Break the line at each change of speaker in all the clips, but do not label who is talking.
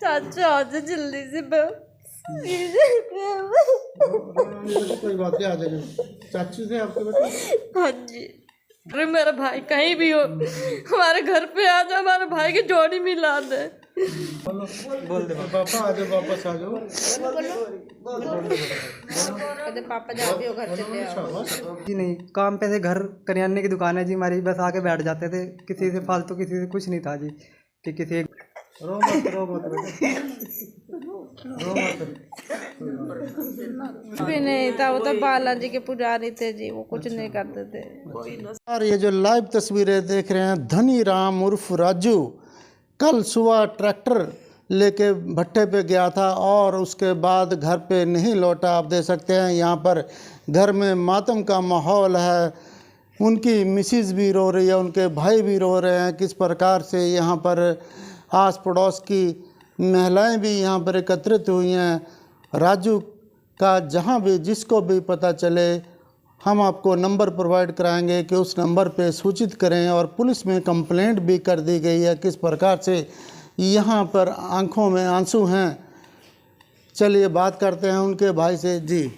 चाचा आ जाओ जल्दी से
कोई बात नहीं, आ जाएगा। चाची से आपके बेटे?
हाँ जी। अरे मेरा भाई कहीं भी हो हमारे घर पे आ जाओ, हमारे भाई की जोड़ी मिला दे।
बोल दे पापा आ जाओ, वापस आ जाओ।
पापा जाते हो घर चले आओ।
जी नहीं, काम पे थे, घर करियाने की दुकान है जी हमारी, बस आके बैठ जाते थे। किसी से फालतू किसी से कुछ नहीं था जी कि किसी
रो मत बेटे, रो मत।
कुछ भी नहीं था, वो तो बालाजी के पुजारी थे जी, वो कुछ नहीं करते थे।
और ये जो लाइव तस्वीरें देख रहे हैं, धनी राम उर्फ राजू कल सुबह ट्रैक्टर लेके भट्टे पे गया था और उसके बाद घर पे नहीं लौटा। आप देख सकते हैं यहाँ पर घर में मातम का माहौल है। उनकी मिसिज़ भी रो रही है, उनके भाई भी रो रहे हैं। किस प्रकार से यहाँ पर आस पड़ोस की महिलाएं भी यहाँ पर एकत्रित हुई हैं। राजू का जहाँ भी जिसको भी पता चले, हम आपको नंबर प्रोवाइड कराएंगे कि उस नंबर पे सूचित करें। और पुलिस में कंप्लेंट भी कर दी गई है। किस प्रकार से यहाँ पर आंखों में आंसू हैं। चलिए बात करते हैं उनके भाई से। जी,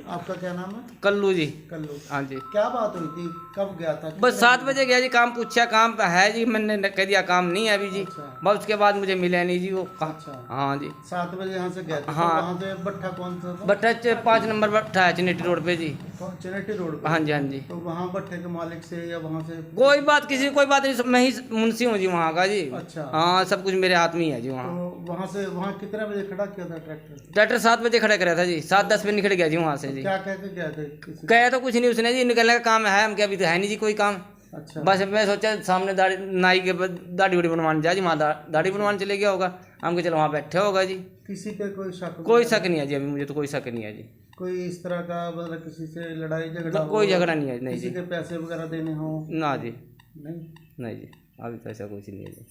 आपका क्या नाम है?
कल्लू जी।
कल्लू।
हाँ जी।
क्या बात हुई थी, कब गया था?
बस 7 बजे गया जी, काम पूछा, काम तो है जी, मैंने कह दिया काम नहीं है अभी जी।
अच्छा।
बस उसके बाद मुझे मिला नहीं जी वो।
अच्छा।
हाँ जी।
7 बजे यहाँ से गए थे।
हाँ।
तो वहाँ से भट्ठा कौन सा था?
भट्टा 5 नंबर भट्टा है चनेटी रोड पे जी।
चनेटी रोड पे?
हाँ जी, हाँ जी।
तो वहाँ भट्टे के मालिक से या वहाँ से
कोई बात किसी कोई बात नहीं, मैं ही मुंशी हूँ जी वहाँ का जी।
अच्छा।
हाँ, सब कुछ मेरे हाथ में ही है जी वहाँ।
तो वहाँ से वहाँ कितने बजे खड़ा किया था ट्रैक्टर?
ट्रैक्टर 7 बजे खड़ा करा था जी, 7-10 बजे निकल गया जी वहाँ से जी।
क्या कह के गए थे?
गया तो कुछ नहीं उसने जी, निकलने का काम है, हम क्या अभी तो है नहीं जी कोई काम।
अच्छा।
बस मैं सोचा सामने दाढ़ी नाई के दाढ़ी उड़ी बनवाने जा जी, वहाँ दाढ़ी बनवाने चले गया होगा, हम के चलो वहाँ बैठे होगा जी।
किसी पे कोई शक?
कोई शक नहीं है जी, अभी मुझे तो कोई शक नहीं है जी।
कोई इस तरह का मतलब किसी से लड़ाई झगड़ा हो?
कोई झगड़ा नहीं है, नहीं
किसी
जी।
के पैसे वगैरह देने हो?
ना जी,
नहीं।
नहीं जी, अभी तो ऐसा कुछ नहीं है जी।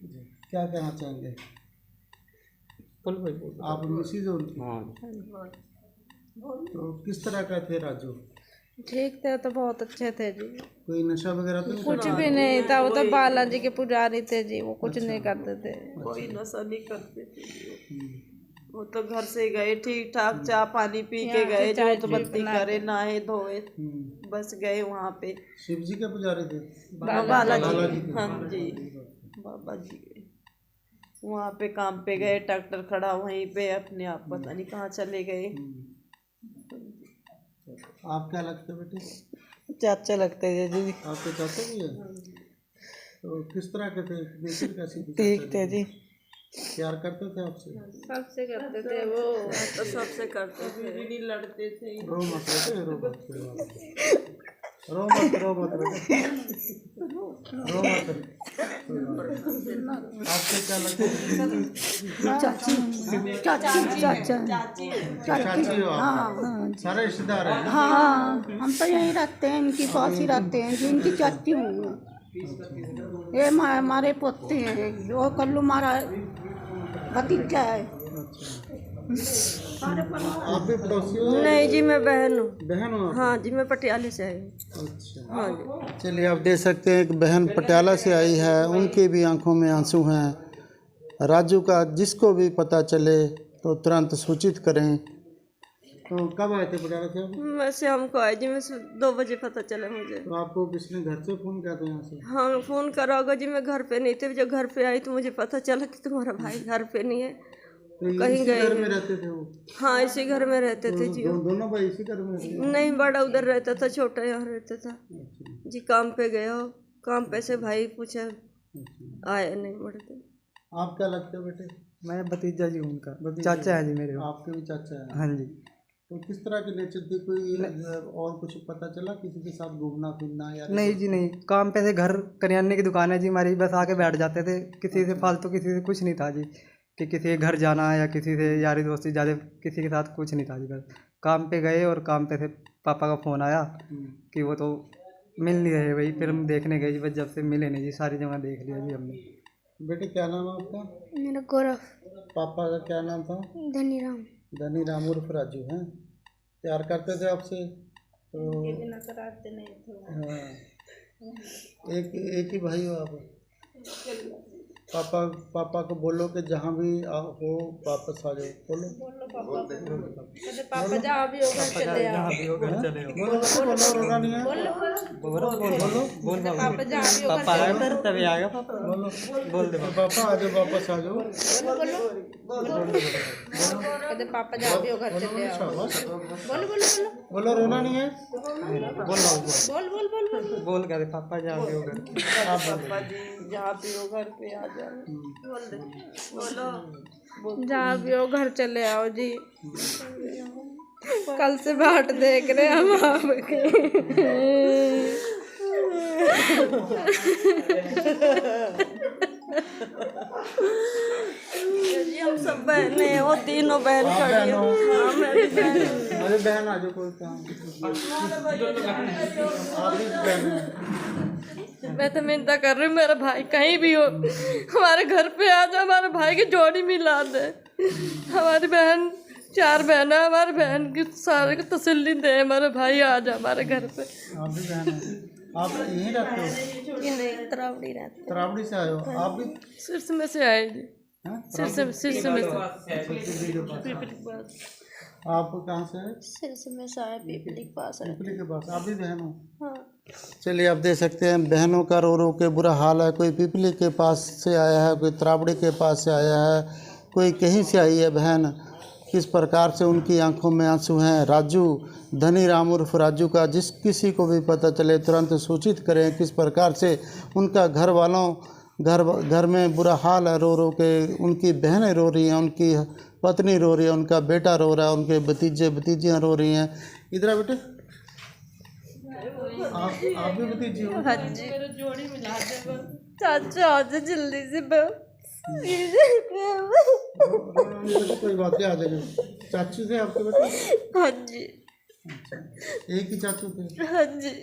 जी, क्या कहना चाहेंगे आप? मिसिज हो उनकी?
हाँ।
तो किस तरह का थे राजू?
ठीक थे, तो बहुत अच्छे थे जी।
कोई नशा वगैरह तो नहीं
कुछ
करता?
भी नहीं था, वो तो बालाजी के पुजारी थे जी, वो कुछ नहीं करते थे।
कोई नशा नहीं करते थे। वो तो घर से गए ठीक ठाक, चाय पानी पी के गए, जोत बत्ती करे, नहाए धोए, बस गए वहाँ पे।
शिव जी के पुजारी थे?
बालाजी। हाँ जी, बाबा जी गए वहाँ पे, काम पे गए, ट्रैक्टर खड़ा वहीं पे, अपने आप पता नहीं कहाँ चले गए।
आप क्या लगते बेटे?
चाचा लगते थे जी।
आपके चाचा भी है? तो किस तरह के थे? नेचर कैसी थी?
ठीक थे जी।
प्यार करते थे आपसे?
सबसे करते थे वो,
तो सबसे करते थे, नहीं लड़ते थे।
रो मत बेटे, रो मत, रो मत, रो मत बेटे, रो मत। आपसे क्या लगता है? चाची हो आप? सारे रिश्तेदार हैं?
हाँ, हम तो यहीं रहते हैं, इनकी पास ही रहते हैं, जिनकी चाची हूँ। ये हमारे पोते हैं, वो कल्लू हमारा भतीजा है।
आप भी पड़ोसी हो?
नहीं जी, मैं बहन हूँ।
बहन हो?
हाँ जी, मैं पटियाले से आई हूँ।
अच्छा।
हाँ जी।
चलिए, आप देख सकते हैं कि बहन पटियाला से आई है, उनकी भी आंखों में आंसू हैं। राजू का जिसको भी पता चले तो तुरंत सूचित करें। तो कब आए थे पटियाला से आप?
वैसे हमको आए जी, मैं 2 बजे पता चला मुझे।
तो आपको किसने घर से फ़ोन किया था यहाँ से?
हाँ, फ़ोन करा होगा जी, मैं घर पे नहीं थी। जब घर पे आई तो मुझे पता चला कि तुम्हारा भाई घर पे नहीं है,
तो
कहीं
इसी
गए
घर में
हैं।
रहते थे वो?
हाँ, इसी घर में रहते थे जी।
दोनों भाई इसी घर में रहते थे?
नहीं, बड़ा उधर रहता था, छोटा यहाँ रहता था जी। काम पे गया हो, काम पे से भाई पूछा, आए नहीं बढ़ते।
आप क्या लगते हो बेटे?
मैं भतीजा जी हूँ उनका, चाचा है जी मेरे।
आपके भी चाचा है?
हाँ जी।
तो किस तरह की नेचर थी? कोई और कुछ पता चला किसी के साथ घूमना फिरना या?
नहीं जी नहीं, काम पे थे, घर करियाने की दुकान है जी हमारी, बस आके बैठ जाते थे। किसी से फालतू किसी से कुछ नहीं था जी कि किसी के घर जाना या किसी से यारी दोस्ती, ज़्यादा किसी के साथ कुछ नहीं था जी। बस काम पे गए और काम पे से पापा का फ़ोन आया कि वो तो मिल नहीं रहे भाई। फिर हम देखने गए जी, बस जब से मिले नहीं जी, सारी जगह देख लिया जी हमने।
बेटे क्या नाम है आपका?
मेरा गौरव।
पापा का क्या नाम था?
धनीराम।
धनी राम उर्फ राजू हैं। प्यार करते थे आपसे? तो हाँ, एक ही भाई हो आप? पापा को बोलो कि जहाँ भी हो वापस आ जाओ। बोलो
पापा जहाँ भी होगा चले आओ।
बोलो रोना नहीं है।
पापा जहाँ भी होगा
पापा आएगा फिर तभी आएगा पापा। बोल दे
पापा आ जाओ वापस आ जाओ।
कहते पापा जहाँ भी होगा चले आओ। बोलो बोलो बोलो
बोलो रोना नहीं है।
बोल बोल बोल बोल
बोल कर पापा जहाँ भी होगा।
पापा जी जहाँ भी हो घर पे आ जाओ। बोल दे बोलो
जहाँ भी हो घर चले आओ जी। कल से बाट देख रहे हैं हम आपके।
जी हम सब बहने हैं, वो तीनों बहन खड़ी हैं। हाँ, मेरी बहन
अरे बहन आ जाओ कोई काम। आप भी बहन हैं।
मैं तो मिन्नत कर रही हूँ मेरा भाई कहीं भी हो हमारे घर पे आ जाओ, हमारे भाई की जोड़ी मिला दे। हमारी बहन 4 बहन है, हमारे बहन की सारे को तसल्ली दे, हमारे भाई आ जाओ हमारे घर पे।
आप भी बहन हैं। आप यहीं रहते हो?
नहीं तरावड़ी रहते,
तरावड़ी से आए हो आप भी?
सिरस में से आए जी।
हैं?
सिरस में से
आप कहाँ से है?
सिरस में से आए, पीपली के पास है।
पीपली के पास। आप भी बहन हो?
हाँ।
चलिए आप देख सकते हैं बहनों का रो रो के बुरा हाल है। कोई पीपली के पास से आया है, कोई तरावड़ी के पास से आया है, कोई कहीं से आई है बहन। किस प्रकार से उनकी आंखों में आंसू हैं। राजू धनी राम उर्फ राजू का जिस किसी को भी पता चले तुरंत सूचित करें। किस प्रकार से उनका घर में बुरा हाल है, रो रो के उनकी बहनें रो रही हैं, उनकी पत्नी रो रही है, उनका बेटा रो रहा है, उनके भतीजियाँ रो रही हैं। इधर आ बेटे, आप भी भतीजी हो?
हाँ जी। चाचा आ जाओ जल्दी से।
कोई बात नहीं, आ जाइए। चाचू थे आपके बेटे?
हाँ जी।
एक ही चाचू थे?
हाँ जी।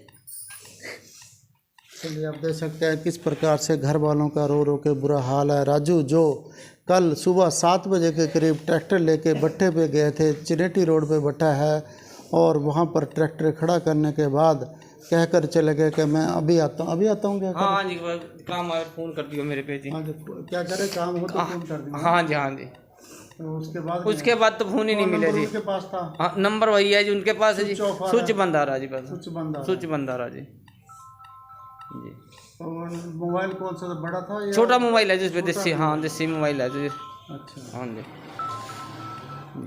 चलिए आप देख सकते हैं किस प्रकार से घर वालों का रो रो के बुरा हाल है। राजू जो कल सुबह 7 बजे के करीब ट्रैक्टर लेके भट्टे पे गए थे, चिनेटी रोड पे भट्टा है, और वहाँ पर ट्रैक्टर खड़ा करने के बाद कहकर चले गए कि मैं अभी आता हूँ क्या?
हाँ जी, काम आया फोन कर दियो मेरे पे जी।
हाँ जी, क्या करे काम हो तो फोन कर देंगे।
हाँ जी हाँ जी।
तो उसके बाद
तो फोन ही नहीं मिले जी।
उनके पास था?
हाँ, नंबर वही है जी उनके पास है जी। स्विच बंद आ रहा जी, बस
स्विच बंद आ रहा।
स्विच बंद आ रहा जी। जी
और मोबाइल कौन सा था, बड़ा था या
छोटा मोबाइल है जिसपे देसी? हाँ देसी मोबाइल है जी।
अच्छा।
हाँ जी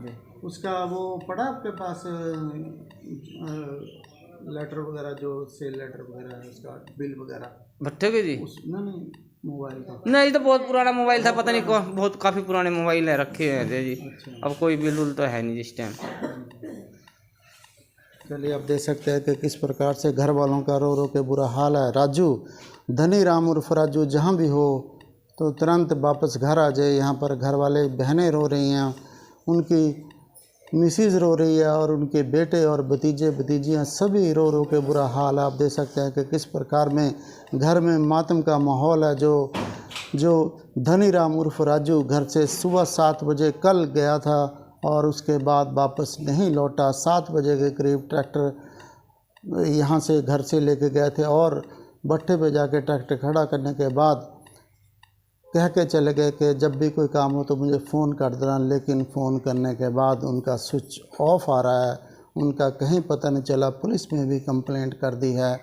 जी।
उसका वो पड़ा आपके पास लेटर वगैरह, जो सेल लेटर वगैरह है, उसका बिल वगैरह
भट्टे के जी?
नहीं मोबाइल का?
नहीं, तो बहुत पुराना मोबाइल था, पता नहीं बहुत काफ़ी पुराने मोबाइल है रखे हैं जी। अब कोई बिल उल तो है नहीं जिस टाइम।
चलिए आप देख सकते हैं कि किस प्रकार से घर वालों का रो रो के बुरा हाल है। राजू धनी राम उर्फ राजू जहाँ भी हो तो तुरंत वापस घर आ जाए। यहाँ पर घर वाले बहनें रो रही हैं, उनकी मिसिज रो रही है, और उनके बेटे और भतीजियाँ सभी रो रो के बुरा हाल है। आप देख सकते हैं कि किस प्रकार में घर में मातम का माहौल है। जो धनी राम उर्फ राजू घर से सुबह 7 बजे कल गया था और उसके बाद वापस नहीं लौटा। 7 बजे के करीब ट्रैक्टर यहाँ से घर से लेके गए थे, और भट्टे पे जाके ट्रैक्टर खड़ा करने के बाद कह के चले गए कि जब भी कोई काम हो तो मुझे फ़ोन कर देना। लेकिन फ़ोन करने के बाद उनका स्विच ऑफ आ रहा है, उनका कहीं पता नहीं चला। पुलिस में भी कंप्लेंट कर दी है।